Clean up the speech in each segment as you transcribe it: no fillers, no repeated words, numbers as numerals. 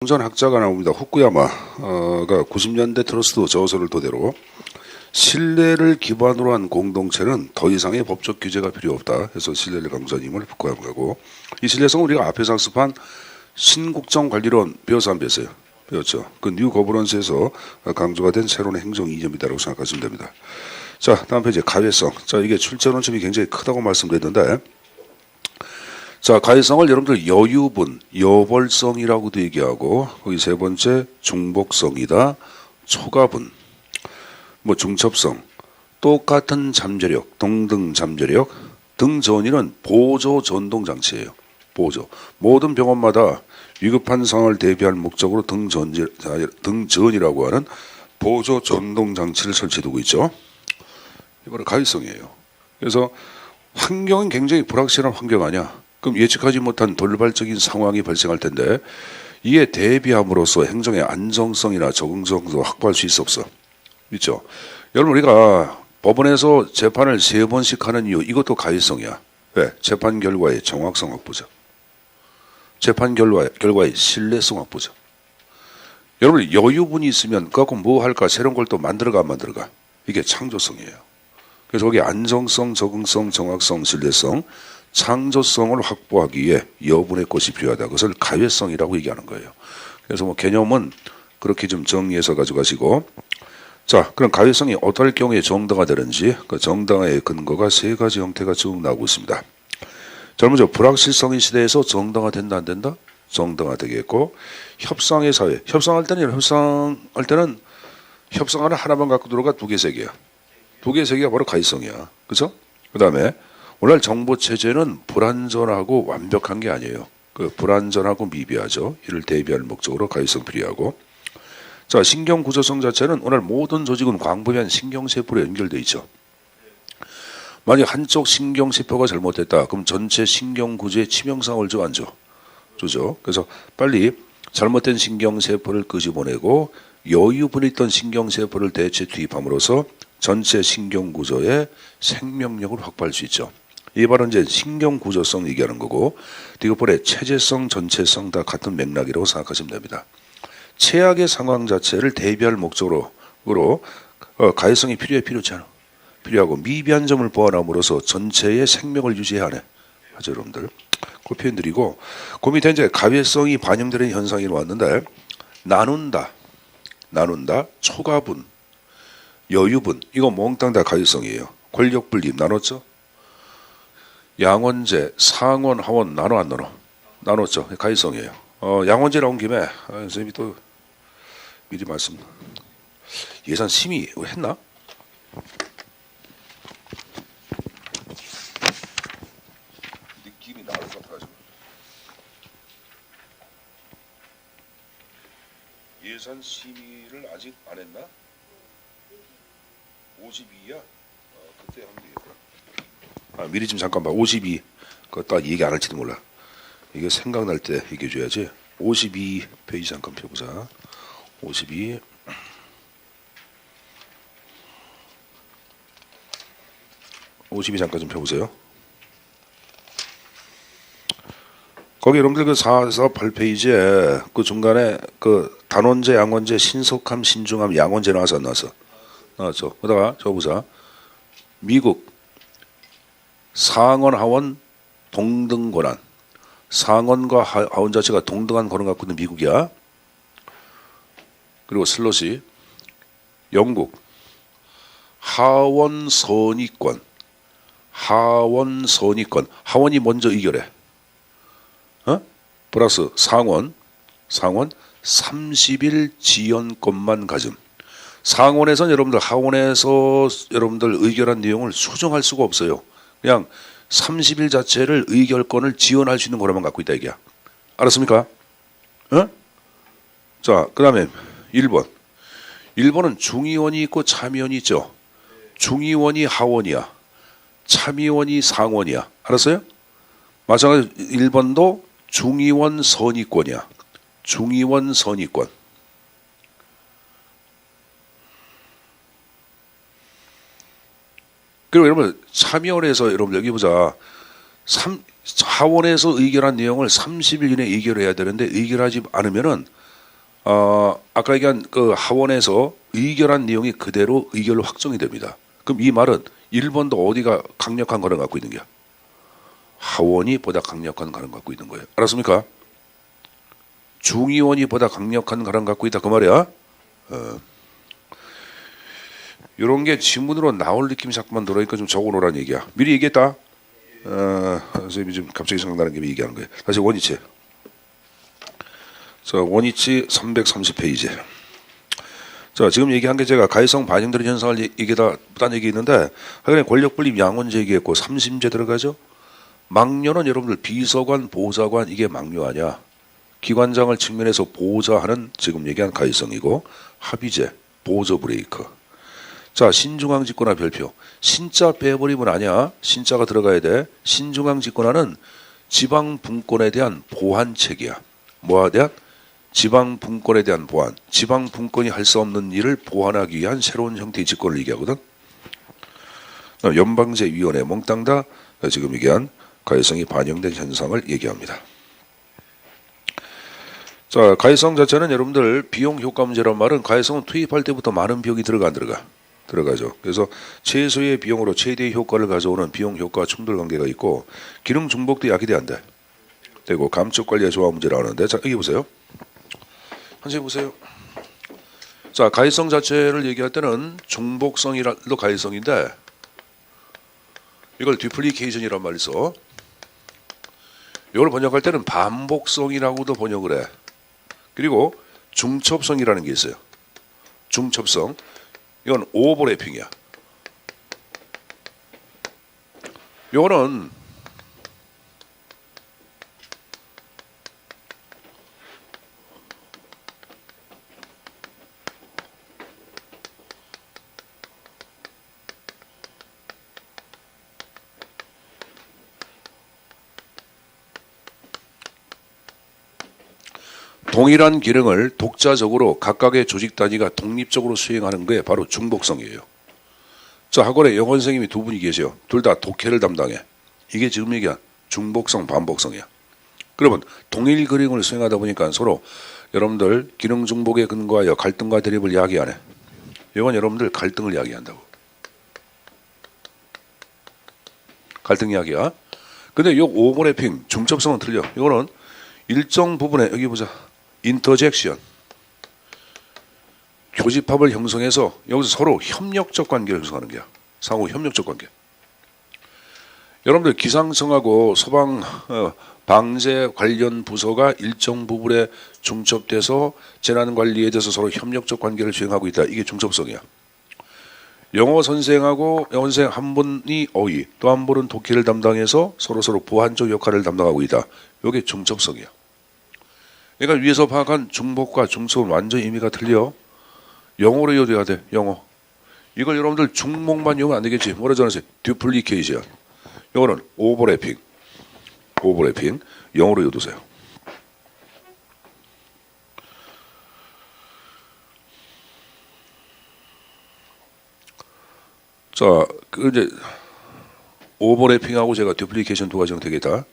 전 학자가 나옵니다. 후쿠야마가 90년대 트러스트 저서를 토대로 신뢰를 기반으로 한 공동체는 더 이상의 법적 규제가 필요 없다 해서 신뢰를 강조한 인물 후쿠야마고, 이 신뢰성은 우리가 앞에서 학습한 신국정 관리론 배워서 안 배웠어요. 배웠죠. 그 뉴 거버넌스에서 강조가 된 새로운 행정 이념이다라고 생각하시면 됩니다. 자, 다음 페이지 가외성. 자, 이게 출제 원점이 굉장히 크다고 말씀드렸는데, 자, 가외성을 여러분들 여유분, 여벌성이라고도 얘기하고, 거기 세 번째 중복성이다, 초가분, 뭐 중첩성, 똑같은 잠재력, 동등 잠재력, 등전이는 보조 전동 장치예요. 보조. 모든 병원마다 위급한 상황을 대비할 목적으로 등전이라고 하는 보조 전동 장치를 설치해두고 있죠. 이거는 가외성이에요. 그래서 환경은 굉장히 불확실한 환경 아니야. 그럼 예측하지 못한 돌발적인 상황이 발생할 텐데 이에 대비함으로써 행정의 안정성이나 적응성도 확보할 수 있어 없어? 있죠. 여러분, 우리가 법원에서 재판을 3번씩 하는 이유, 이것도 가외성이야. 왜? 재판 결과의 정확성 확보죠. 재판 결과의 신뢰성 확보죠. 여러분, 여유분이 있으면 그거 뭐 할까? 새로운 걸 또 만들어가 안 만들어가? 이게 창조성이에요. 그래서 거기 안정성, 적응성, 정확성, 신뢰성, 창조성을 확보하기 위해 여분의 것이 필요하다. 그것을 가외성이라고 얘기하는 거예요. 그래서 뭐 개념은 그렇게 좀 정리해서 가져가시고, 자, 그럼 가외성이 어떨 경우에 정당화되는지, 그 정당화의 근거가 3가지 형태가 쭉 나오고 있습니다. 자, 먼저 불확실성의 시대에서 정당화된다 안 된다? 정당화되겠고, 협상의 사회. 협상할 때는 협상하는 하나만 갖고 들어가 2개, 3개야. 2개, 3개가 바로 가외성이야. 그렇죠? 그 다음에 오늘 정보 체제는 불완전하고 완벽한 게 아니에요. 그 불완전하고 미비하죠. 이를 대비할 목적으로 가외성 필요하고. 자, 신경 구조성 자체는 오늘 모든 조직은 광범위한 신경세포로 연결되어 있죠. 만약 한쪽 신경세포가 잘못됐다, 그럼 전체 신경구조에 치명상을 줘, 안 줘? 주죠. 그래서 빨리 잘못된 신경세포를 끄집어내고 여유분이 있던 신경세포를 대체 투입함으로써 전체 신경구조의 생명력을 확보할 수 있죠. 이게 바로 이제 신경구조성 얘기하는 거고, 디귿볼의 체제성, 전체성 다 같은 맥락이라고 생각하시면 됩니다. 최악의 상황 자체를 대비할 목적으로 가외성이 필요치 않아. 필요하고 미비한 점을 보완함으로써 전체의 생명을 유지해야 하네. 하죠, 여러분들. 그 표현 드리고, 그 밑에 이제 가외성이 반영되는 현상이 왔는데, 나눈다, 초가분, 여유분, 이거 몽땅 다 가외성이에요. 권력 분립 나눴죠? 양원제, 상원, 하원 나눠 안 나눠? 나눴죠. 가외성이에요. 양원제 나온 김에 선생님이 또 미리 말씀, 예산 심의 했나? 느낌이 나올 것 같아가지고. 예산 심의를 아직 안 했나? 52야? 그때 하면 되겠구나. 미리 좀 잠깐 봐. 52. 그거 딱 얘기 안 할지도 몰라. 이게 생각날 때 얘기해줘야지. 52페이지 잠깐 펴보자. 52. 잠깐 좀 펴보세요. 거기 여러분들 그 48페이지에 그 중간에 그 단원제, 양원제, 신속함, 신중함, 양원제 나와서 안 나왔어? 나왔죠. 그러다가 저 보자. 미국 상원, 하원 동등 권한. 상원과 하원 자체가 동등한 권한을 갖고 있는 미국이야. 그리고 슬롯이 영국 하원 선의권, 하원이 먼저 의결해. 플러스 상원 30일 지연권만 가짐. 상원에서는 여러분들, 하원에서 여러분들 의결한 내용을 수정할 수가 없어요. 그냥 30일 자체를 의결권을 지연할 수 있는 거라만 갖고 있다 이게야. 알았습니까? 자, 그 다음에 1번. 1번은 중의원이 있고 참의원이 있죠. 중의원이 하원이야. 참의원이 상원이야. 알았어요? 마찬가지로 1번도 중의원 선의권이야. 중의원 선의권. 그리고 여러분, 참여원에서 여러분 여기 보자. 하원에서 의결한 내용을 30일 이내에 의결해야 되는데 의결하지 않으면은 아까 얘기한 그 하원에서 의결한 내용이 그대로 의결로 확정이 됩니다. 그럼 이 말은 1번도 어디가 강력한 가능 갖고 있는 거야? 하원이 보다 강력한 가능 갖고 있는 거예요. 알았습니까? 중의원이 보다 강력한 가능 갖고 있다 그 말이야. 이런 게 지문으로 나올 느낌이 자꾸만 들어오니까 좀 적어놓으라는 얘기야. 미리 얘기했다. 선생님이 지금 갑자기 생각나는 게 얘기하는 거예요. 다시 원위치. 자, 원위치 330페이지. 자, 지금 얘기한 게 제가 가해성 반영되는 현상을 얘기다 딴 얘기 있는데 하여간에 권력분립 양원제 얘기했고 3심제 들어가죠. 막료는 여러분들 비서관, 보좌관 이게 막료 아니야. 기관장을 측면에서 보좌하는 지금 얘기한 가해성이고 합의제, 보조 브레이크. 자, 신중앙 집권화 별표. 신자 빼버리면 아니야. 신자가 들어가야 돼. 신중앙 집권화는 지방 분권에 대한 보완책이야. 뭐에 대한? 지방 분권에 대한 보완. 지방 분권이 할 수 없는 일을 보완하기 위한 새로운 형태의 집권을 얘기하거든. 연방제위원회 몽땅 다 지금 얘기한 가해성이 반영된 현상을 얘기합니다. 자, 가해성 자체는 여러분들 비용 효과 문제란 말은 가해성은 투입할 때부터 많은 비용이 들어가 안 들어가? 들어가죠. 그래서 최소의 비용으로 최대의 효과를 가져오는 비용 효과 충돌 관계가 있고 기능 중복도 야기돼 안 돼. 되고 감축 관리의 조화 문제를 하는데 자, 여기 보세요. 한번 보세요. 자, 가해성 자체를 얘기할 때는 중복성이라도 가해성인데 이걸 디플리케이션이란 말을 써. 이걸 번역할 때는 반복성이라고도 번역을 해. 그리고 중첩성이라는 게 있어요. 중첩성. 이건 오버래핑이야. 이거는 동일한 기능을 독자적으로 각각의 조직 단위가 독립적으로 수행하는 게 바로 중복성이에요. 자, 학원에 영어 선생님이 두 분이 계세요. 둘 다 독해를 담당해. 이게 지금 얘기한 중복성, 반복성이야. 그러면 동일 기능을 수행하다 보니까 서로 여러분들 기능 중복에 근거하여 갈등과 대립을 이야기 안 해. 이건 여러분들 갈등을 이야기한다고. 갈등 이야기야. 근데 이 오버래핑, 중첩성은 틀려. 이거는 일정 부분에 여기 보자. 인터젝션. 교집합을 형성해서 여기서 서로 협력적 관계를 형성하는 거야. 상호 협력적 관계. 여러분들 기상청하고 소방 방재 관련 부서가 일정 부분에 중첩돼서 재난 관리에 대해서 서로 협력적 관계를 수행하고 있다. 이게 중첩성이야. 영어 선생하고 영어 선생 한 분이 어휘, 또 한 분은 독해를 담당해서 서로 보완적 역할을 담당하고 있다. 이게 중첩성이야. 그러니까 위에서 파악한 중복과 중첩은 완전 의미가 틀려. 영어로 이어져야 돼. 영어. 이걸 여러분들 중목만 이용하면 안 되겠지. 뭐라 전하세요? 듀플리케이션. 이거는 오버래핑. 오버래핑. 영어로 이어두세요. 자, 그 이제 오버래핑하고 제가 듀플리케이션 두 가지는 되겠다.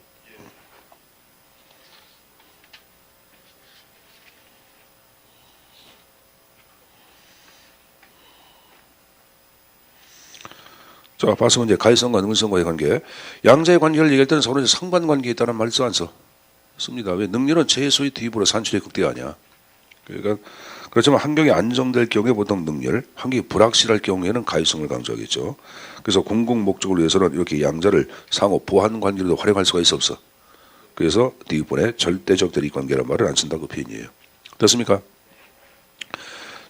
자, 봤으면 이제 가해성과 능률성과의 관계. 양자의 관계를 얘기할 때는 서로 상관관계에 있다는 말을 써 안 써? 씁니다. 왜? 능률은 최소의 투입으로 산출의 극대 아니야. 그러니까 그렇지만 환경이 안정될 경우에 보통 능률, 환경이 불확실할 경우에는 가해성을 강조하겠죠. 그래서 공공 목적을 위해서는 이렇게 양자를 상호 보완 관계로도 활용할 수가 있어 없어. 그래서 뒷부분에 절대적 대립 관계란 말을 안 쓴다고 표현이에요. 됐습니까?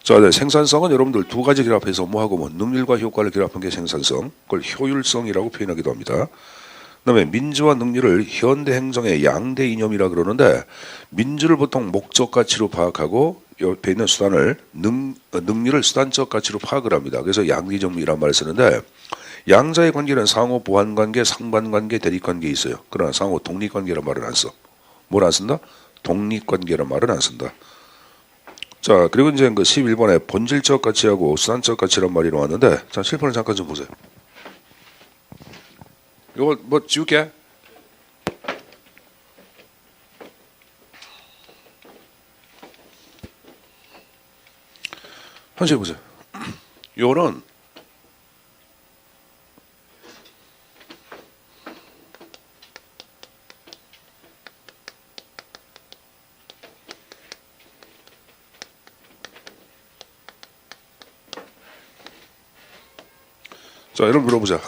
자, 네, 생산성은 여러분들 두 가지 결합해서 뭐하고 뭐 능률과 효과를 결합한 게 생산성, 그걸 효율성이라고 표현하기도 합니다. 그다음에 민주와 능률을 현대 행정의 양대 이념이라 그러는데 민주를 보통 목적 가치로 파악하고 옆에 있는 수단을 능률을 수단적 가치로 파악을 합니다. 그래서 양리정리란 말을 쓰는데 양자의 관계는 상호 보완 관계, 상반 관계, 대립 관계 있어요. 그러나 상호 독립 관계란 말은 안 써. 뭘 안 쓴다? 독립 관계란 말은 안 쓴다. 자, 그리고 이제 그 11번에 본질적 가치하고 수단적 가치란 말이 나왔는데, 자, 7번을 잠깐 좀 보세요. 이거 뭐 지울게. 한번 보세요. 요거는 자, 여러분 물어보자.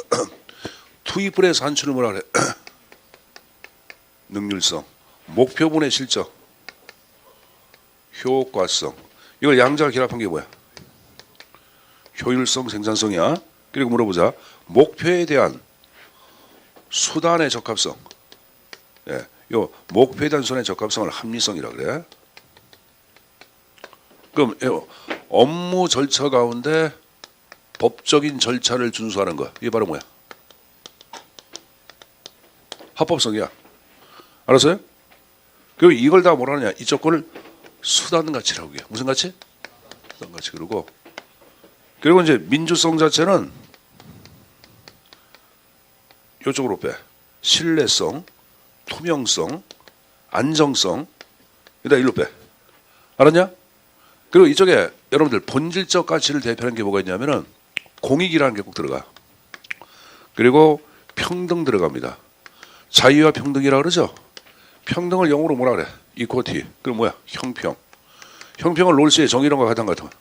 투입분의 산출을 뭐라 그래? 능률성, 목표분의 실적, 효과성. 이걸 양자가 결합한 게 뭐야? 효율성, 생산성이야. 그리고 물어보자. 목표에 대한 수단의 적합성. 예, 요 목표에 대한 수단의 적합성을 합리성이라 그래. 그럼 업무 절차 가운데 법적인 절차를 준수하는 거. 이게 바로 뭐야? 합법성이야. 알았어요? 그리고 이걸 다 뭐라 하느냐? 이쪽 거를 수단 가치라고 해요. 무슨 가치? 수단 가치. 그리고 이제 민주성 자체는 이쪽으로 빼. 신뢰성, 투명성, 안정성. 일단 일로 빼. 알았냐? 그리고 이쪽에 여러분들 본질적 가치를 대표하는 게 뭐가 있냐면은 공익이라는 게 꼭 들어가. 그리고 평등 들어갑니다. 자유와 평등이라 그러죠. 평등을 영어로 뭐라 그래? 이코티. 그럼 뭐야? 형평. 형평은 롤스의 정의론과 같은 것 같아.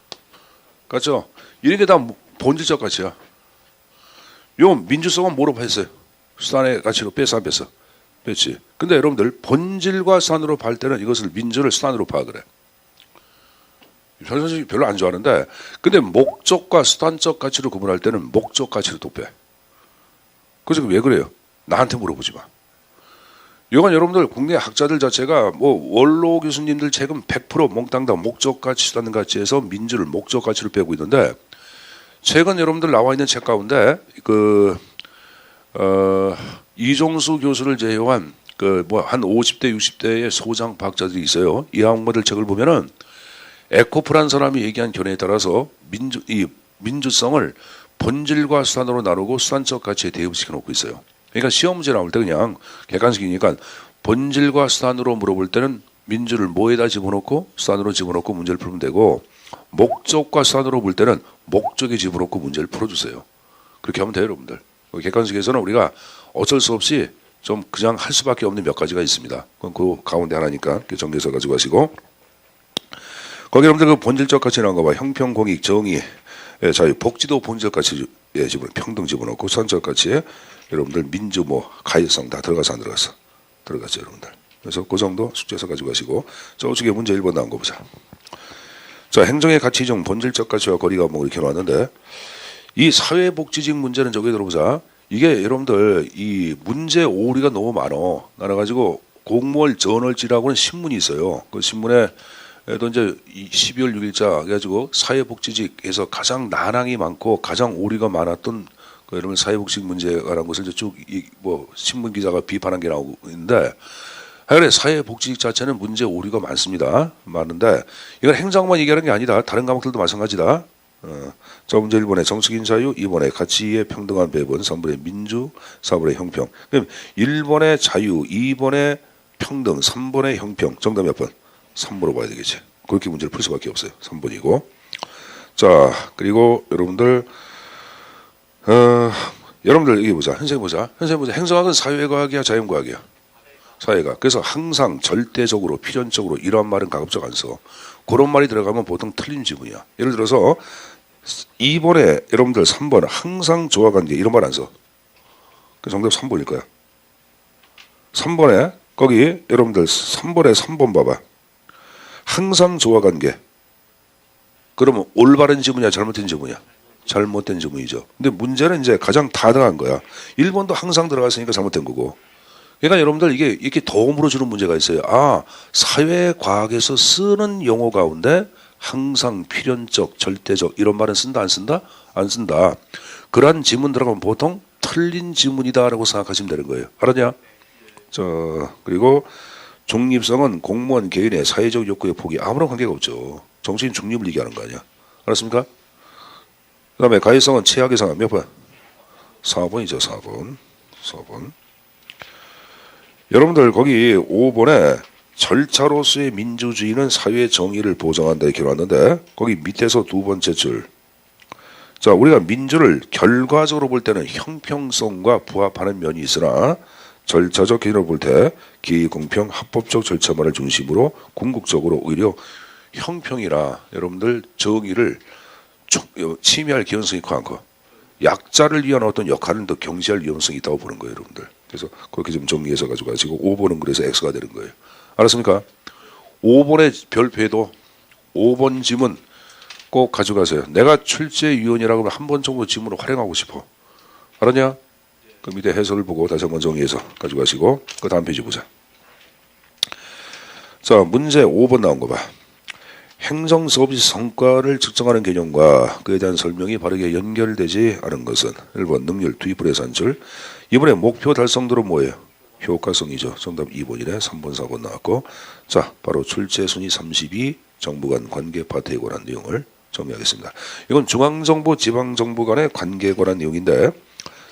같죠? 이런 게 다 본질적 가치야. 요 민주성은 뭐로 했어요? 수단의 가치로 뺐어 안 뺐어? 뺐지. 근데 여러분들 본질과 수단으로 볼 때는 이것을 민주를 수단으로 파악을 해. 현실이 별로 안 좋아하는데, 근데 목적과 수단적 가치로 구분할 때는 목적 가치를 또 빼. 그래서 왜 그래요? 나한테 물어보지 마. 이건 여러분들 국내 학자들 자체가 뭐 원로 교수님들 최근 100% 몽땅 다 목적 가치, 수단 가치에서 민주를 목적 가치로 빼고 있는데, 최근 여러분들 나와 있는 책 가운데 이종수 교수를 제외한 한 50대 60대의 소장 과학자들이 있어요. 이 양반들 책을 보면은 에코프란 사람이 얘기한 견해에 따라서 민주성을 본질과 수단으로 나누고 수단적 가치에 대입시켜 놓고 있어요. 그러니까 시험 문제 나올 때 그냥 객관식이니까 본질과 수단으로 물어볼 때는 민주를 뭐에다 집어넣고 수단으로 집어넣고 문제를 풀면 되고, 목적과 수단으로 볼 때는 목적에 집어넣고 문제를 풀어주세요. 그렇게 하면 돼요, 여러분들. 객관식에서는 우리가 어쩔 수 없이 좀 그냥 할 수밖에 없는 몇 가지가 있습니다. 그건 그 가운데 하나니까 정리해서 가지고 가시고, 거기 여러분들 그 본질적 가치라는 거 봐. 형평, 공익, 정의, 자유, 복지도 본질적 가치 평등 집어넣고, 수단적 가치에 여러분들 민주, 가해성 다 들어가서 안 들어갔어? 들어갔죠, 여러분들. 그래서 그 정도 숙제해서 가지고 가시고, 저쪽에 문제 1번 나온 거 보자. 자, 행정의 가치 중 본질적 가치와 거리가 이렇게 나왔는데, 이 사회복지직 문제는 저기 들어보자. 이게 여러분들 이 문제 오류가 너무 많어. 나눠가지고 공무원 저널지라고는 신문이 있어요. 그 신문에 또 이제 12월 6일자 해가지고 사회복지직에서 가장 난항이 많고 가장 오류가 많았던 여러분 사회복지직 문제에 관한 것을 쭉 신문 기자가 비판한 게 나오고 있는데, 그래 사회복지직 자체는 문제 오류가 많습니다. 많은데 이건 행정만 얘기하는 게 아니다. 다른 과목들도 마찬가지다. 자, 문제 1번에 정치인 자유, 2번에 가치의 평등한 배분, 3번에 민주, 4번에 형평. 그럼 1번에 자유, 2번에 평등, 3번에 형평. 정답 몇 번? 3번으로 봐야 되겠지. 그렇게 문제를 풀 수밖에 없어요. 3번이고. 자, 그리고 여러분들 여러분들 이게 보자. 현생 보자. 행정학은 사회과학이야, 자연과학이야? 사회과학. 그래서 항상 절대적으로 필연적으로 이러한 말은 가급적 안 써. 그런 말이 들어가면 보통 틀린 지문이야. 예를 들어서 2번에 여러분들 3번 항상 조화관계 이런 말 안 써. 그 정답 3번일 거야. 3번에 거기 여러분들 3번에 3번 봐봐. 항상 조화관계. 그러면 올바른 지문이야, 잘못된 지문이야? 잘못된 지문이죠. 근데 문제는 이제 가장 타당한 거야. 1번도 항상 들어갔으니까 잘못된 거고. 그러니까 여러분들 이게 이렇게 더 물어주는 문제가 있어요. 아, 사회과학에서 쓰는 용어 가운데 항상 필연적, 절대적 이런 말은 쓴다 안 쓴다? 안 쓴다. 그러한 지문 들어가면 보통 틀린 지문이다라고 생각하시면 되는 거예요. 알았냐? 자, 그리고 중립성은 공무원 개인의 사회적 욕구의 포기 아무런 관계가 없죠. 정치인 중립을 얘기하는 거 아니야. 알았습니까? 그 다음에 가해성은 최악의 상황 몇 번? 4번이죠. 4번. 여러분들 거기 5번에 절차로서의 민주주의는 사회 정의를 보장한다 이렇게 나왔는데 거기 밑에서 두 번째 줄. 자, 우리가 민주를 결과적으로 볼 때는 형평성과 부합하는 면이 있으나 절차적 기준으로 볼 때 기공평 합법적 절차만을 중심으로 궁극적으로 오히려 형평이나 여러분들 정의를 침해할 위험성이 있고 않고 약자를 위한 어떤 역할은 더 경시할 위험성이 있다고 보는 거예요, 여러분들. 그래서 그렇게 좀 정리해서 가지고 5번은 그래서 X가 되는 거예요. 알았습니까? 5번의 별표에도 5번 지문 꼭 가져가세요. 내가 출제위원이라고 하면 한 번 정도 지문을 활용하고 싶어. 알았냐? 그 밑에 해설을 보고 다시 한번 정리해서 가져가시고 그 다음 페이지 보자. 자, 문제 5번 나온 거 봐. 행정 서비스 성과를 측정하는 개념과 그에 대한 설명이 바르게 연결되지 않은 것은 1번 능률 투입을 해서 한 줄. 이번에 목표 달성도는 뭐예요? 효과성이죠. 정답 2번이네. 3번 4번 나왔고. 자, 바로 출제 순위 32 정부 간 관계 파트에 관한 내용을 정리하겠습니다. 이건 중앙정부 지방정부 간의 관계에 관한 내용인데,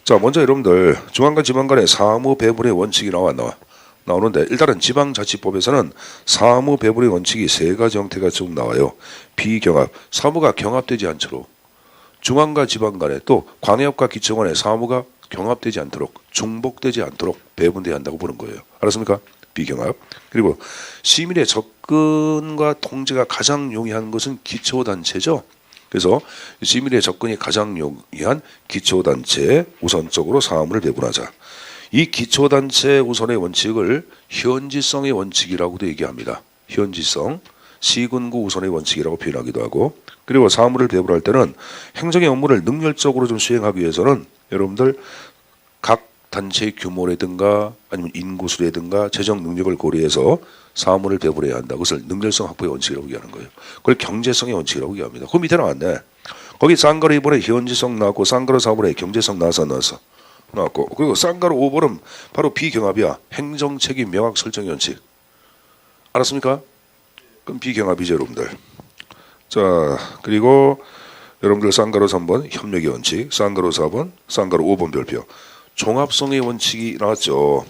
자, 먼저 여러분들 중앙과 지방 간의 사무 배분의 원칙이 안 나와? 나오는데 일단은 지방자치법에서는 사무 배분의 원칙이 세 가지 형태가 쭉 나와요. 비경합, 사무가 경합되지 않도록, 중앙과 지방 간에 또 광역과 기초간의 사무가 경합되지 않도록, 중복되지 않도록 배분돼야 한다고 보는 거예요. 알았습니까? 비경합. 그리고 시민의 접근과 통제가 가장 용이한 것은 기초단체죠. 그래서 시민의 접근이 가장 용이한 기초단체에 우선적으로 사무를 배분하자. 이 기초단체 우선의 원칙을 현지성의 원칙이라고도 얘기합니다. 현지성, 시군구 우선의 원칙이라고 표현하기도 하고, 그리고 사무를 배분할 때는 행정의 업무를 능률적으로 좀 수행하기 위해서는 여러분들 각 단체의 규모라든가 아니면 인구수라든가 재정 능력을 고려해서 사무를 배분해야 한다. 그것을 능률성 확보의 원칙이라고 얘기하는 거예요. 그걸 경제성의 원칙이라고 얘기합니다. 그 밑에 나왔네. 거기 쌍가루 2번에 현지성 나왔고 쌍가루 4번에 경제성 나왔어. 나왔고, 그리고 쌍가루 5번은 바로 비경합이야. 행정책임 명확 설정의 원칙. 알았습니까? 그럼 비경합이죠, 여러분들. 자, 그리고 여러분들 쌍가루 3번 협력의 원칙, 쌍가루 4번, 쌍가루 5번 별표. 종합성의 원칙이 나왔죠.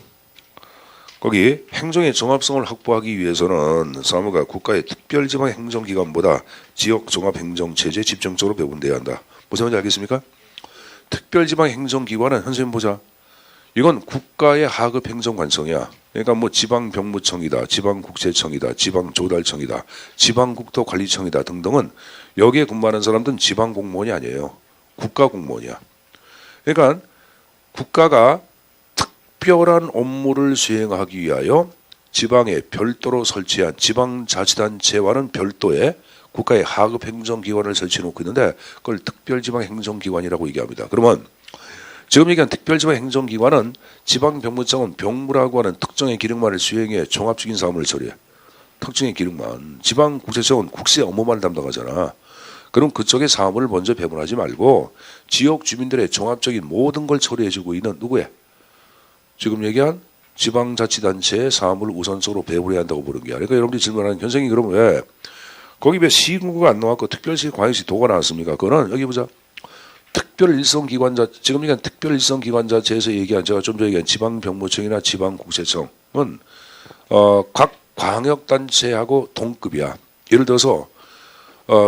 거기 행정의 종합성을 확보하기 위해서는 사무가 국가의 특별지방 행정기관보다 지역 종합행정체제에 집중적으로 배분돼야 한다. 무슨 말인지 알겠습니까? 특별지방 행정기관은 선생님 보자. 이건 국가의 하급 행정관청이야. 그러니까 뭐 지방병무청이다, 지방국세청이다, 지방조달청이다, 지방국토관리청이다 등등은 여기에 근무하는 사람들은 지방공무원이 아니에요. 국가공무원이야. 그러니까 국가가 특별한 업무를 수행하기 위하여 지방에 별도로 설치한 지방자치단체와는 별도의 국가의 하급 행정기관을 설치해놓고 있는데 그걸 특별지방행정기관이라고 얘기합니다. 그러면 지금 얘기한 특별지방행정기관은 지방병무청은 병무라고 하는 특정의 기능만을 수행해 종합적인 사업을 처리해. 특정의 기능만. 지방국세청은 국세 업무만을 담당하잖아. 그럼 그쪽의 사업을 먼저 배분하지 말고 지역 주민들의 종합적인 모든 걸 처리해주고 있는 누구야? 지금 얘기한 지방자치단체의 사업을 우선적으로 배분해야 한다고 보는 게 아니라 그러니까 여러분들이 질문하는 현생이 그러면 왜 거기 왜 시군구가 안 나왔고 특별시, 광역시, 도가 나왔습니까? 그거는 여기 보자. 특별일성기관자, 지금 얘기한 특별일성기관자체에서 얘기한 제가 좀 전에 얘기한 지방병무청이나 지방국세청은 각 광역단체하고 동급이야. 예를 들어서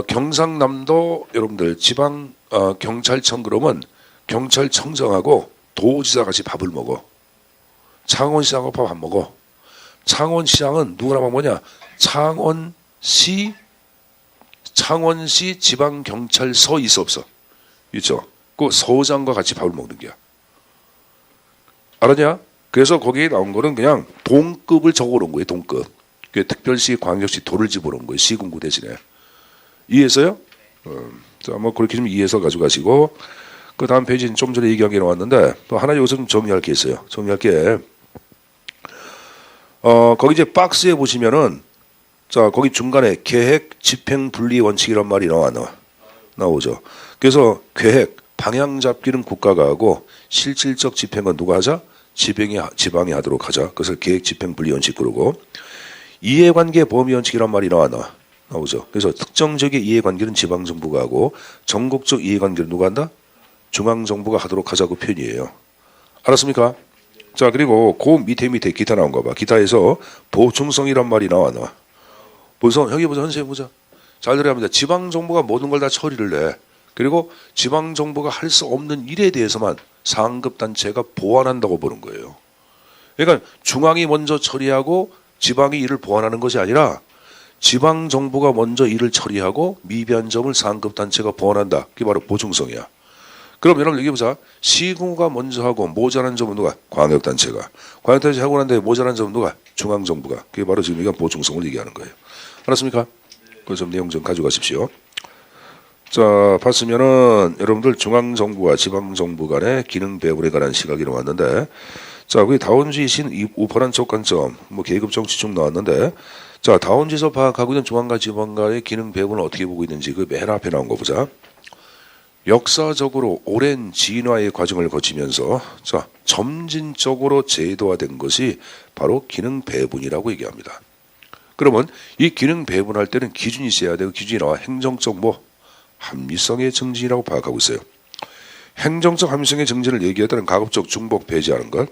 경상남도 여러분들 지방 경찰청 그러면 경찰청장하고 도지사 같이 밥을 먹어. 창원시장하고 밥 안 먹어. 창원시장은 누구랑 밥 먹냐? 창원시 지방경찰서 있어 없어? 있죠. 그 서장과 같이 밥을 먹는 게야. 알았냐? 그래서 거기에 나온 거는 그냥 동급을 적어놓은 거예요. 동급. 특별시, 광역시 도를 집어넣은 거예요. 시군구 대신에. 이해했어요? 자, 뭐 그렇게 좀 이해해서 가져가시고 그 다음 페이지는 좀 전에 얘기한 게 나왔는데 또 하나 여기서 좀 정리할 게 있어요. 정리할 게 거기 이제 박스에 보시면은 자 거기 중간에 계획 집행 분리 원칙이란 말이 나오죠. 그래서 계획 방향 잡기는 국가가 하고 실질적 집행은 누가 하자? 지방이 하도록 하자. 그래서 계획 집행 분리 원칙 그러고 이해관계 범위 원칙이란 말이 나오죠. 그래서 특정적인 이해관계는 지방정부가 하고 전국적 이해관계는 누가 한다? 중앙정부가 하도록 하자고 표현이에요. 알았습니까? 자, 그리고 그 밑에 기타 나온 거 봐. 기타에서 보충성이란 말이 나와. 보성, 여기 보자. 선생님 보자. 잘 들어야 합니다. 지방정부가 모든 걸 다 처리를 해. 그리고 지방정부가 할 수 없는 일에 대해서만 상급단체가 보완한다고 보는 거예요. 그러니까 중앙이 먼저 처리하고 지방이 일을 보완하는 것이 아니라 지방정부가 먼저 일을 처리하고 미비한 점을 상급단체가 보완한다. 그게 바로 보충성이야. 그럼 여러분 여기 보자. 시군구가 먼저 하고 모자란 점은 누가? 광역단체가. 광역단체 하고 난 다음에 모자란 점은 누가? 중앙정부가. 그게 바로 지금 이건 보충성을 얘기하는 거예요. 알았습니까? 그 좀 내용 좀 가져가십시오. 자, 봤으면은 여러분들 중앙정부와 지방정부 간의 기능 배분에 관한 시각이 나왔는데, 자, 거기 다원주의 우파란 촉관점, 뭐 계급정치 쭉 나왔는데, 자, 다원주의에서 파악하고 있는 중앙과 지방 간의 기능 배분을 어떻게 보고 있는지 그 맨 앞에 나온 거 보자. 역사적으로 오랜 진화의 과정을 거치면서 자, 점진적으로 제도화된 것이 바로 기능 배분이라고 얘기합니다. 그러면 이 기능 배분할 때는 기준이 있어야 되고 기준이 나와 행정적 합리성의 증진이라고 파악하고 있어요. 행정적 합리성의 증진을 얘기할 때는 가급적 중복 배제하는 것.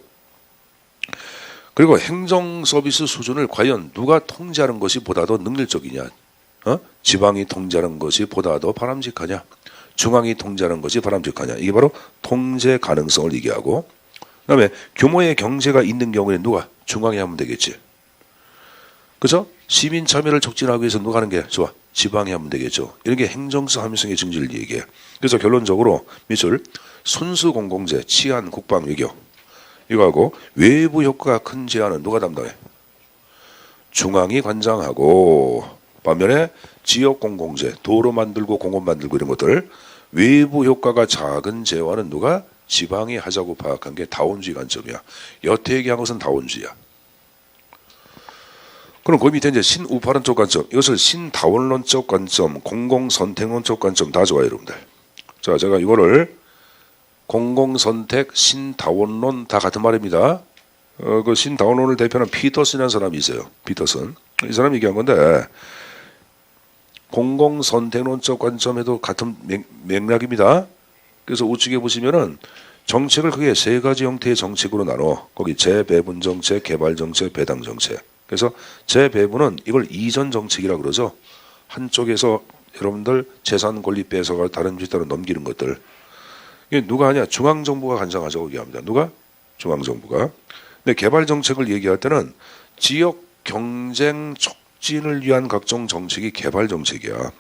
그리고 행정 서비스 수준을 과연 누가 통제하는 것이 보다 더 능률적이냐, 지방이 통제하는 것이 보다 더 바람직하냐, 중앙이 통제하는 것이 바람직하냐. 이게 바로 통제 가능성을 얘기하고, 그다음에 규모의 경제가 있는 경우에는 누가? 중앙이 하면 되겠지. 그죠? 시민 참여를 촉진하기 위해서 누가 하는 게 좋아? 지방이 하면 되겠죠. 이런 게 행정적 합리성의 증진을 얘기해. 그래서 결론적으로 밑줄 순수 공공재, 치안, 국방, 외교 이거하고 외부 효과가 큰 제한은 누가 담당해? 중앙이 관장하고, 반면에 지역 공공재, 도로 만들고 공원 만들고 이런 것들 외부 효과가 작은 제한은 누가? 지방이 하자고 파악한 게 다원주의 관점이야. 여태 얘기한 것은 다원주의야. 그럼 그 밑에 이제 신우파론적 관점, 이것을 신다원론적 관점, 공공선택론적 관점 다 좋아요, 여러분들. 자, 제가 이거를 공공선택, 신다원론 다 같은 말입니다. 그 신다원론을 대표하는 피터슨이라는 사람이 있어요. 피터슨. 이 사람이 얘기한 건데, 공공선택론적 관점에도 같은 맥락입니다. 그래서 우측에 보시면은 정책을 크게 세 가지 형태의 정책으로 나눠. 거기 재배분 정책, 개발 정책, 배당 정책. 그래서 재배분은 이걸 이전 정책이라고 그러죠. 한쪽에서 여러분들 재산 권리 뺏어가 다른 집단으로 넘기는 것들. 이게 누가 하냐? 중앙정부가 관장하자고 얘기합니다. 누가? 중앙정부가. 근데 개발 정책을 얘기할 때는 지역 경쟁 촉진을 위한 각종 정책이 개발 정책이야.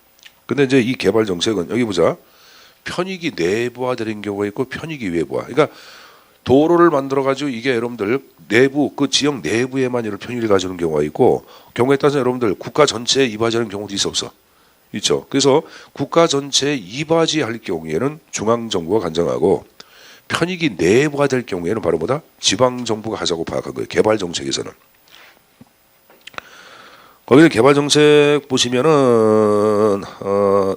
근데 이제 이 개발 정책은 여기 보자. 편익이 내부화되는 경우가 있고 편익이 외부화. 그러니까 도로를 만들어가지고 이게 여러분들 내부, 그 지역 내부에만 이런 편의를 가지는 경우가 있고, 경우에 따라서 여러분들 국가 전체에 이바지하는 경우도 있어 없어? 있죠. 그래서 국가 전체에 이바지할 경우에는 중앙정부가 관장하고, 편익이 내부가 될 경우에는 바로 뭐다? 지방정부가 하자고 파악한 거예요. 개발정책에서는. 거기서 개발정책 보시면은,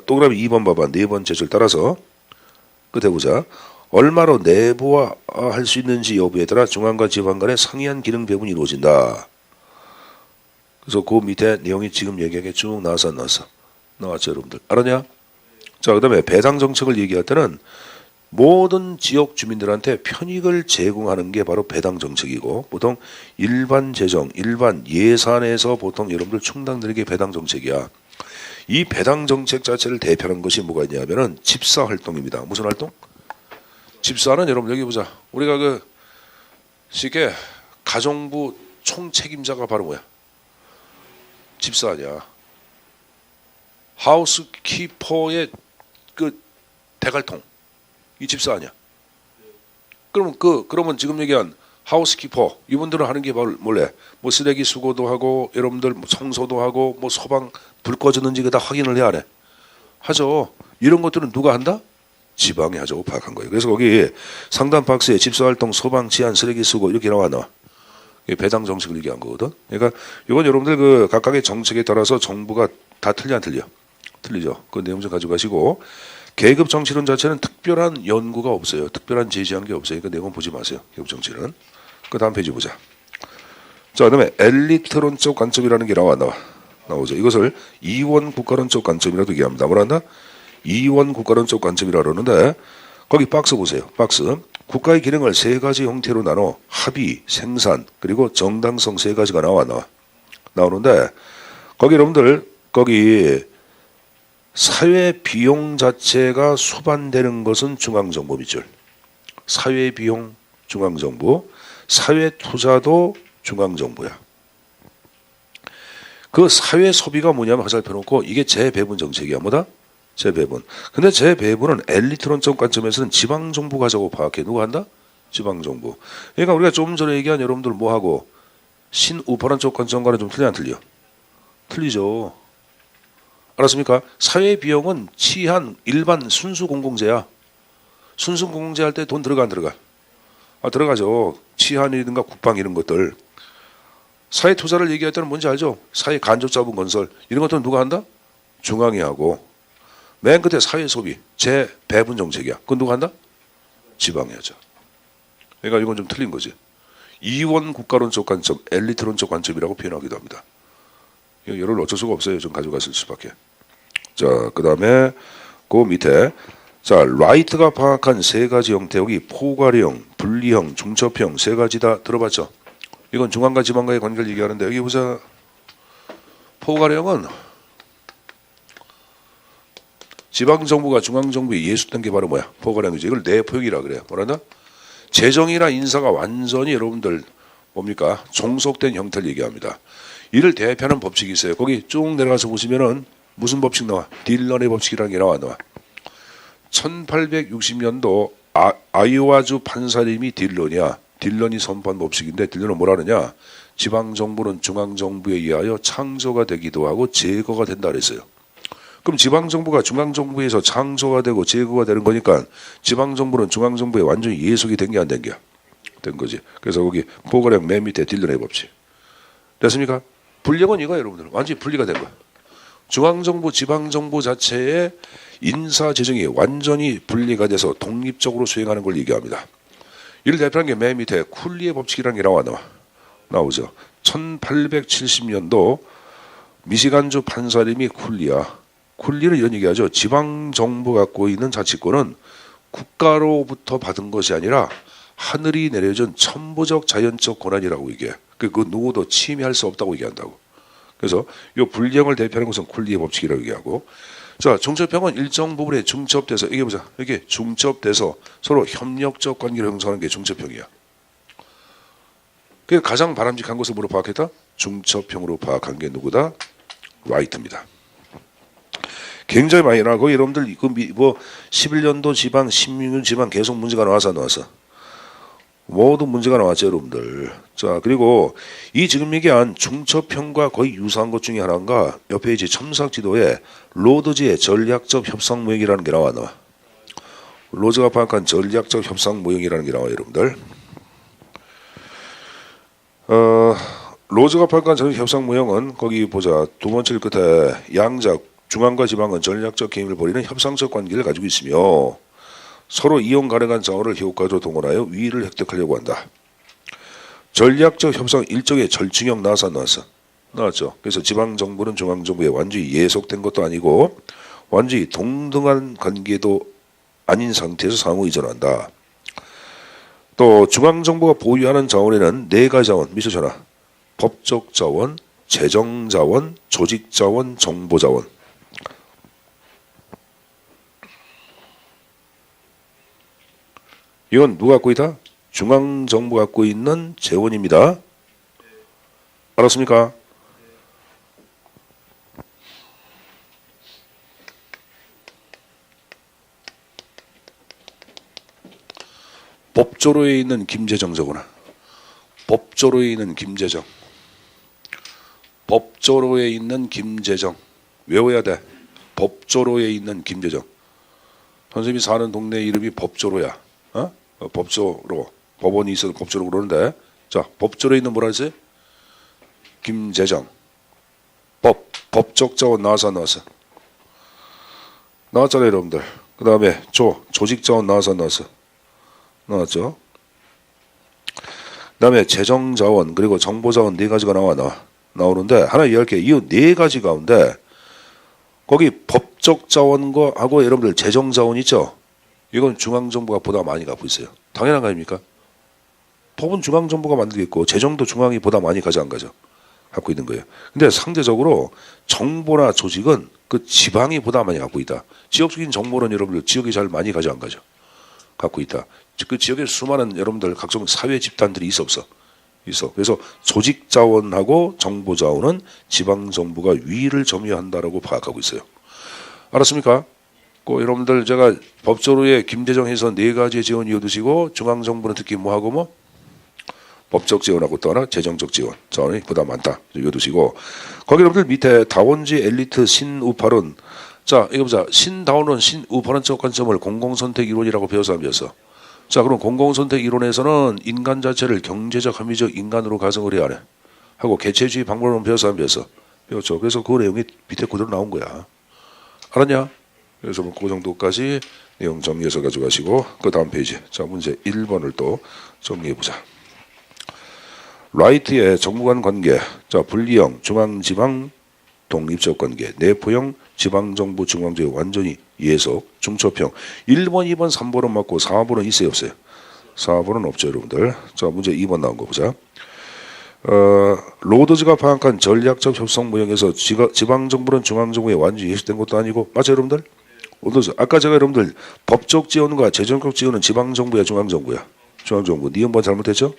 동그라미 2번 봐봐. 네 번째 줄 따라서 끝에 보자. 얼마로 내부화할 수 있는지 여부에 따라 중앙과 지방 간의 상이한 기능 배분이 이루어진다. 그래서 그 밑에 내용이 지금 얘기한 게 쭉 나왔어 안 나왔어? 나왔죠, 여러분들. 알았냐? 자, 그 다음에 배당 정책을 얘기할 때는 모든 지역 주민들한테 편익을 제공하는 게 바로 배당 정책이고, 보통 일반 재정, 일반 예산에서 보통 여러분들 충당되는 게 배당 정책이야. 이 배당 정책 자체를 대표하는 것이 뭐가 있냐면은 집사 활동입니다. 무슨 활동? 집사는 여러분 여기 보자. 우리가 그 쉽게 가정부 총책임자가 바로 뭐야? 집사 아니야. 하우스키퍼의 그 대갈통 이 집사 아니야. 그러면 지금 얘기한 하우스키퍼 이분들은 하는 게 뭐래? 뭐 쓰레기 수거도 하고 여러분들 청소도 하고 뭐 소방 불 꺼졌는지 다 확인을 해야 안 해? 하죠. 이런 것들은 누가 한다? 지방이 하자고 파악한 거예요. 그래서 거기 상단 박스에 집사활동, 소방, 치안, 쓰레기 수거 이렇게 나와. 배당 정책을 얘기한 거거든. 그러니까 이건 여러분들 그 각각의 정책에 따라서 정부가 다 틀려 안 틀려? 틀리죠. 그 내용 좀 가져가시고, 계급 정치론 자체는 특별한 연구가 없어요. 특별한 제시한 게 없어요. 그러니까 내용 보지 마세요. 계급 정치는. 그 다음 페이지 보자. 자, 그다음에 엘리트론적 관점이라는 게 나오죠. 이것을 이원 국가론적 관점이라고 얘기합니다. 뭐라 한다? 이원 국가론적 관점이라 그러는데 거기 박스 보세요. 박스. 국가의 기능을 세 가지 형태로 나눠 합의, 생산, 그리고 정당성 세 가지가 나오는데 거기 여러분들 거기 사회 비용 자체가 수반되는 것은 중앙정부 밑줄. 사회 비용 중앙정부, 사회 투자도 중앙정부야. 그 사회 소비가 뭐냐면 화살펴놓고 이게 재배분 정책이야. 뭐다? 재배분. 근데 재배분은 엘리트론적 관점에서는 지방정부가 하자고 파악해. 누가 한다? 지방정부. 그러니까 우리가 좀 전에 얘기한 여러분들 뭐하고 신우파란 쪽 관점과는 좀 틀려 안 틀려? 틀리죠. 알았습니까? 사회 비용은 치안 일반 순수 공공재야. 순수 공공재 할 때 돈 들어가 안 들어가? 들어가죠. 치안이든가 국방 이런 것들. 사회 투자를 얘기할 때는 뭔지 알죠? 사회 간접 자본 건설 이런 것들은 누가 한다? 중앙이 하고 맨 끝에 사회 소비 재배분 정책이야. 그건 누가 한다? 지방이 하죠. 그러니까 이건 좀 틀린 거지. 이원 국가론적 관점, 엘리트론적 관점이라고 표현하기도 합니다. 이걸 어쩔 수가 없어요. 좀 가져갔을 수밖에. 자, 그 다음에 그 밑에 자 라이트가 파악한 세 가지 형태 여기 포괄형, 분리형, 중첩형 세 가지 다 들어봤죠? 이건 중앙과 지방과의 관계를 얘기하는데 여기 보자. 포괄형은 지방정부가 중앙정부에 예수된 게 바로 뭐야? 포괄형이지. 이걸 내포형이라 그래요. 뭐란다? 재정이나 인사가 완전히 여러분들 뭡니까? 종속된 형태를 얘기합니다. 이를 대표하는 법칙이 있어요. 거기 쭉 내려가서 보시면은 무슨 법칙 나와? 딜런의 법칙이라는 게 나와. 1860년도 아이오와주 판사님이 딜런이야. 딜런이 선포한 법칙인데 딜런은 뭐라 하느냐? 지방정부는 중앙정부에 의하여 창조가 되기도 하고 제거가 된다 그랬어요. 그럼 지방정부가 중앙정부에서 창조가 되고 제거가 되는 거니까 지방정부는 중앙정부에 완전히 예속이 된 게 안 된 게? 된 거지. 그래서 거기 포괄형 맨 밑에 딜런의 법칙. 됐습니까? 분력은 이거야 여러분들. 완전히 분리가 된 거야. 중앙정부, 지방정부 자체의 인사재정이 완전히 분리가 돼서 독립적으로 수행하는 걸 얘기합니다. 이를 대표하는 게 맨 밑에 쿨리의 법칙이라는 게 나오죠. 1870년도 미시간주 판사님이 쿨리는 이런 얘기하죠. 지방정부 갖고 있는 자치권은 국가로부터 받은 것이 아니라 하늘이 내려준 천부적 자연적 권한이라고 얘기해. 그 누구도 침해할 수 없다고 얘기한다고. 그래서 이 분량을 대표하는 것은 쿨리의 법칙이라고 얘기하고, 자 중첩형은 일정 부분에 중첩돼서 이게 보자. 이게 중첩돼서 서로 협력적 관계를 형성하는 게 중첩형이야. 그 가장 바람직한 것을 뭐로 파악했다? 중첩형으로 파악한 게 누구다? 라이트입니다. 굉장히 많이 나고 여러분들 뭐 11년도 지방, 16년 지방 계속 문제가 나와서 모든 문제가 나왔죠 여러분들. 자 그리고 이 지금 얘기한 중첩형과 거의 유사한 것 중에 하나가 옆에 이제 첨삭지도에 로드즈의 전략적 협상 모형이라는 게 나와. 로즈가 파악한 전략적 협상 모형이라는 게 나와요 여러분들. 로즈가 파악한 전략적 협상 모형은 거기 보자. 두 번째 끝에 양자 중앙과 지방은 전략적 개입을 벌이는 협상적 관계를 가지고 있으며 서로 이용 가능한 자원을 효과적으로 동원하여 위를 획득하려고 한다. 전략적 협상 일종의 절충형 나왔죠. 그래서 지방정부는 중앙정부에 완전히 예속된 것도 아니고 완전히 동등한 관계도 아닌 상태에서 상호 의존한다. 또 중앙정부가 보유하는 자원에는 네 가지 자원 미쳐줘라. 법적 자원, 재정 자원, 조직 자원, 정보 자원. 이건 누가 갖고 있다? 중앙정부 갖고 있는 재원입니다. 알았습니까? 법조로에 있는 김재정 적어놔. 법조로에 있는 김재정. 법조로에 있는 김재정. 외워야 돼. 법조로에 있는 김재정. 선생님이 사는 동네 이름이 법조로야. 법조로. 법원이 있어서 법조로 그러는데, 자, 법조로에 있는 뭐라 했어요? 김재정. 법적 자원 나왔잖아요, 여러분들. 그 다음에 조직 자원 나왔죠. 그 다음에 재정 자원, 그리고 정보 자원 네 가지가 나오는데, 하나 이야기할게요. 이 네 가지 가운데, 거기 법적 자원과 하고 여러분들 재정 자원 있죠? 이건 중앙정부가 보다 많이 갖고 있어요. 당연한 거 아닙니까? 법은 중앙정부가 만들겠고 재정도 중앙이 보다 많이 가져 안 가져? 갖고 있는 거예요. 근데 상대적으로 정보나 조직은 그 지방이 보다 많이 갖고 있다. 지역적인 정보는 여러분들 지역이 잘 많이 가져 안 가져? 갖고 있다. 그 지역에 수많은 여러분들 각종 사회 집단들이 있어 없어? 있어. 그래서 조직 자원하고 정보 자원은 지방 정부가 위를 점유한다라고 파악하고 있어요. 알았습니까? 그 여러분들 제가 법조로에 김대정해서 4가지의 지원 이어두시고 중앙 정부는 특히 뭐하고 뭐 법적 지원하고 또 하나 재정적 지원 자원이 보다 많다. 이어두시고 거기 여러분들 밑에 다원지 엘리트 신우파론 자 이거 보자. 신다원론 신우파론적 관점을 공공선택 이론이라고 배워서 하면서 자 그럼 공공선택 이론에서는 인간 자체를 경제적 합리적 인간으로 가정을 해야 해 하고 개체주의 방법론 배워서 하면서 배웠죠. 그래서 그 내용이 밑에 그대로 나온 거야. 알았냐? 그래서 뭐 그 정도까지 내용 정리해서 가져가시고 그 다음 페이지 자 문제 1번을 또 정리해보자. 라이트의 정부 간 관계 자 분리형 중앙지방 독립적 관계 내포형 지방정부 중앙제의 완전히 예속 중첩형 1번 2번 3번은 맞고 4번은 있어요 없어요? 4번은 없죠 여러분들. 자 문제 2번 나온 거 보자. 로드즈가 파악한 전략적 협상 모형에서 지방정부는 중앙정부에 완전히 예속된 것도 아니고 맞죠 여러분들? 로드즈 아까 제가 여러분들 법적 지원과 재정적 지원은 지방정부야 중앙정부야? 중앙정부. 니은번 잘못했죠?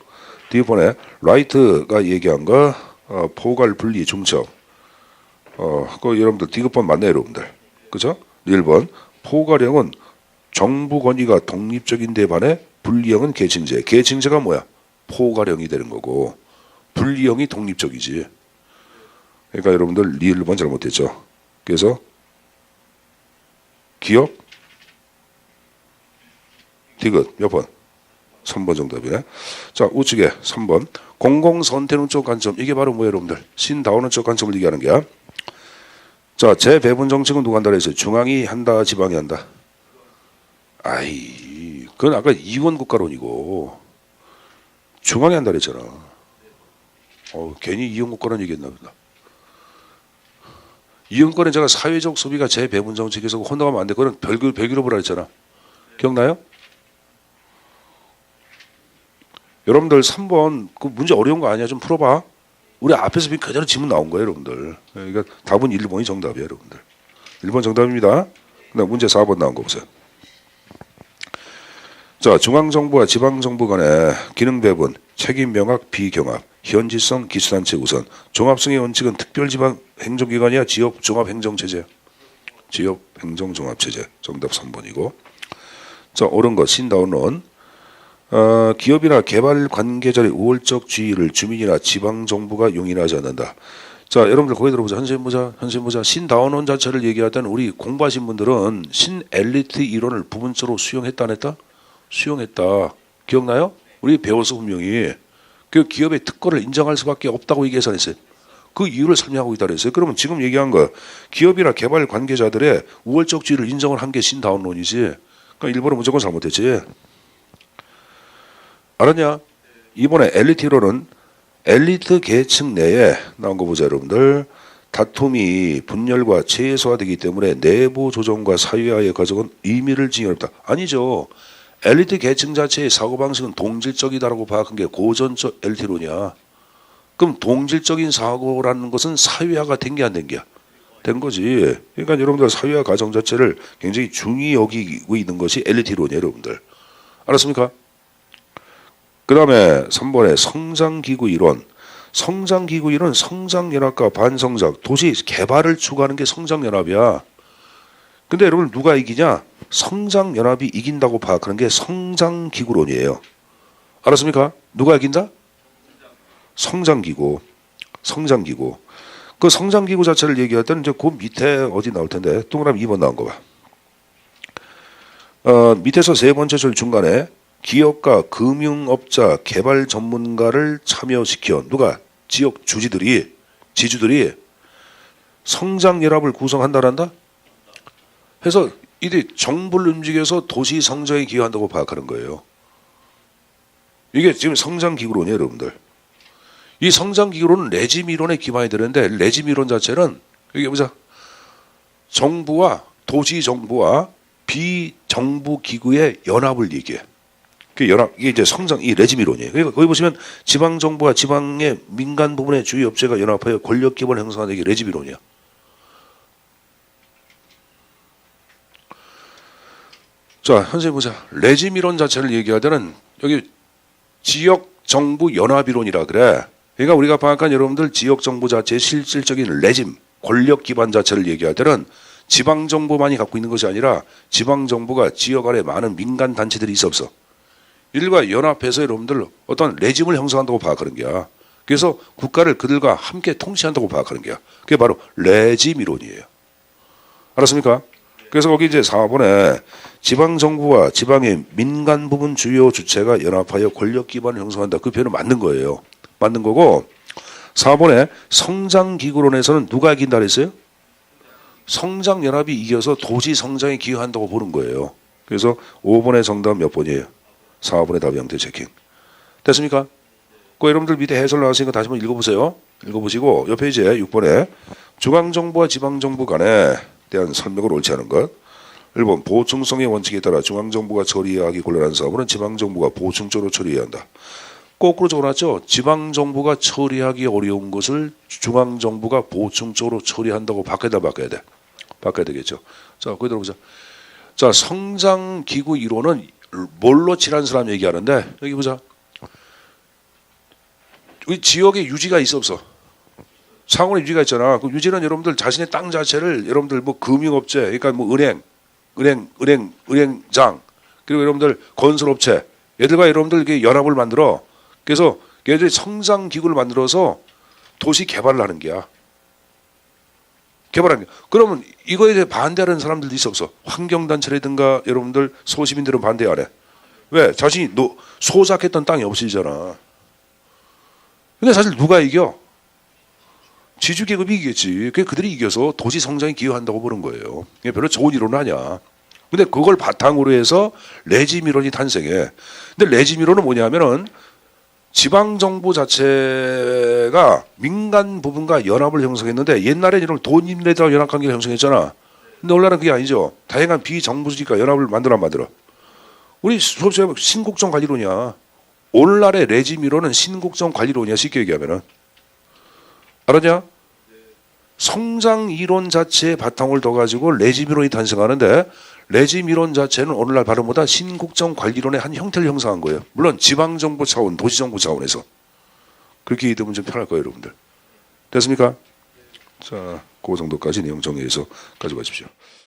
뒤번에 라이트가 얘기한 거 포괄 분리 중첩 그 여러분들 디귿번 맞나요 여러분들? 그죠? 1번 포괄형은 정부 권위가 독립적인데 반해 분리형은 계층제. 계층제가 뭐야? 포괄형이 되는 거고 분리형이 독립적이지. 그러니까 여러분들 1번 잘못했죠. 그래서 기업 디귿 몇 번? 3번 정답이네. 자 우측에 3번 공공선택론적 관점 이게 바로 뭐예요 여러분들? 신다원론적 관점을 얘기하는 게야. 자 재배분 정책은 누가 한다 그랬어요? 중앙이 한다 지방이 한다? 아이 그건 아까 이원 국가론이고 중앙이 한다 그랬잖아. 괜히 이원 국가론 얘기했나 보다. 이원 국가론 제가 사회적 소비가 재배분 정책에서 혼동하면 안 돼. 그건 별기로보라 했잖아. 기억나요? 여러분들 3번 그 문제 어려운 거 아니야? 좀 풀어봐. 우리 앞에서 그대로 지문 나온 거예요 여러분들. 그러니까 답은 1번이 정답이에요 여러분들. 1번 정답입니다. 그다음 문제 4번 나온 거 보세요. 자 중앙정부와 지방정부 간의 기능배분 책임 명확 비경합 현지성 기초단체 우선 종합성의 원칙은 특별지방 행정기관이야 지역 종합행정체제. 지역 행정종합체제 정답 3번이고 자 옳은 거 신다운론 기업이나 개발 관계자의 우월적 지위를 주민이나 지방정부가 용인하지 않는다. 자 여러분들 거기 들어보자. 현실보자. 신다원론 자체를 얘기할 때는 우리 공부하신 분들은 신엘리트 이론을 부분적으로 수용했다 안 했다? 수용했다. 기억나요? 우리 배워서 분명히 그 기업의 특권을 인정할 수밖에 없다고 계산했어요. 그 이유를 설명하고 있다 그랬어요. 그러면 지금 얘기한 거 기업이나 개발 관계자들의 우월적 지위를 인정을 한 게 신다원론이지. 그러니까 일본은 무조건 잘못했지. 알았냐? 이번에 엘리트론은 엘리트 계층 내에 나온 거 보자 여러분들. 다툼이 분열과 최소화되기 때문에 내부 조정과 사회화의 과정은 의미를 지니기 어렵다. 아니죠. 엘리트 계층 자체의 사고방식은 동질적이다라고 파악한 게 고전적 엘리트론이야. 그럼 동질적인 사고라는 것은 사회화가 된 게 안 된 게야? 된 거지. 그러니까 여러분들 사회화 과정 자체를 굉장히 중히 여기고 있는 것이 엘리트론이에요 여러분들. 알았습니까? 그 다음에 3번에 성장기구 이론. 성장기구 이론 성장연합과 반성장 도시 개발을 추구하는 게 성장연합이야. 근데 여러분 누가 이기냐? 성장연합이 이긴다고 파악하는 게 성장기구론이에요. 알았습니까? 누가 이긴다? 성장기구. 그 성장기구 자체를 얘기할 때는 이제 그 밑에 어디 나올 텐데 동그라미 2번 나온 거 봐. 밑에서 세 번째 줄 중간에 기업가, 금융업자, 개발 전문가를 참여시켜 누가? 지역 지주들이 성장연합을 구성한다란다? 해서 이들 정부를 움직여서 도시 성장에 기여한다고 파악하는 거예요. 이게 지금 성장기구론이에요 여러분들. 이 성장기구론은 레짐 이론에 기반이 되는데 레짐 이론 자체는 여기 보자. 정부와 도시 정부와 비정부 기구의 연합을 얘기해. 그 연합 이게 이제 성장 이 레짐 이론이에요. 그러니까 거기 보시면 지방 정부와 지방의 민간 부분의 주요 업체가 연합하여 권력 기반을 형성하는 게 레짐 이론이야. 자, 현재 보자. 레짐 이론 자체를 얘기할 때는 여기 지역 정부 연합 이론이라 그래. 그러니까 우리가 방학한 여러분들 지역 정부 자체의 실질적인 레짐 권력 기반 자체를 얘기할 때는 지방 정부만이 갖고 있는 것이 아니라 지방 정부가 지역 안에 많은 민간 단체들이 있어. 이들과 연합해서 여러분들 어떤 레짐을 형성한다고 파악하는 거야. 그래서 국가를 그들과 함께 통치한다고 파악하는 거야. 그게 바로 레짐 이론이에요. 알았습니까? 그래서 거기 이제 4번에 지방 정부와 지방의 민간 부분 주요 주체가 연합하여 권력 기반을 형성한다. 그 표현은 맞는 거예요. 맞는 거고 4번에 성장기구론에서는 누가 이긴다 그랬어요? 성장연합이 이겨서 도시 성장에 기여한다고 보는 거예요. 그래서 5번의 정답 몇 번이에요? 4번의 답이 양태 체킹. 됐습니까? 그 여러분들 밑에 해설 나왔으니까 다시 한번 읽어보세요. 읽어보시고 옆에 이제 6번에 중앙정부와 지방정부 간에 대한 설명을 옳지 않은 것. 1번 보충성의 원칙에 따라 중앙정부가 처리하기 곤란한 사업은 지방정부가 보충적으로 처리해야 한다. 거꾸로 적어놨죠. 지방정부가 처리하기 어려운 것을 중앙정부가 보충적으로 처리한다고 바꿔야 돼. 바꿔야 되겠죠. 자, 거기 들어보자. 자, 성장기구 이론은 뭘로 칠한 사람 얘기하는데 여기 보자. 우리 지역에 유지가 있어 없어? 상원의 유지가 있잖아. 그 유지는 여러분들 자신의 땅 자체를 여러분들 뭐 금융업체, 그러니까 뭐 은행장, 그리고 여러분들 건설업체, 얘들과 여러분들 이렇게 연합을 만들어. 그래서 얘들이 성장기구를 만들어서 도시 개발을 하는 게야. 개발하는 게. 그러면 이거에 대해 반대하는 사람들도 있어 없어? 환경단체라든가 여러분들 소시민들은 반대 안 해. 왜? 자신이 소작했던 땅이 없어지잖아. 근데 사실 누가 이겨? 지주계급이 이기겠지. 그들이 이겨서 도시 성장에 기여한다고 보는 거예요. 이게 별로 좋은 이론은 아니야. 근데 그걸 바탕으로 해서 레짐 이론이 탄생해. 근데 레짐 이론은 뭐냐면은 지방정부 자체가 민간 부분과 연합을 형성했는데 옛날에 이런 돈인들과 연합관계를 형성했잖아. 근데 오늘날은 그게 아니죠. 다양한 비정부주의가 연합을 만들어 안 만들어. 우리 수업 시간에 신국정 관리론이야. 오늘날의 레짐 이론은 신국정 관리론이야. 쉽게 얘기하면은. 알았냐? 성장 이론 자체의 바탕을 둬가지고 레짐 이론이 탄생하는데 레짐 이론 자체는 오늘날 발음보다 신국정 관리론의 한 형태를 형성한 거예요. 물론 지방정부 차원, 도시정부 차원에서. 그렇게 이해되면 좀 편할 거예요, 여러분들. 됐습니까? 자, 그 정도까지 내용 정리해서 가져가십시오.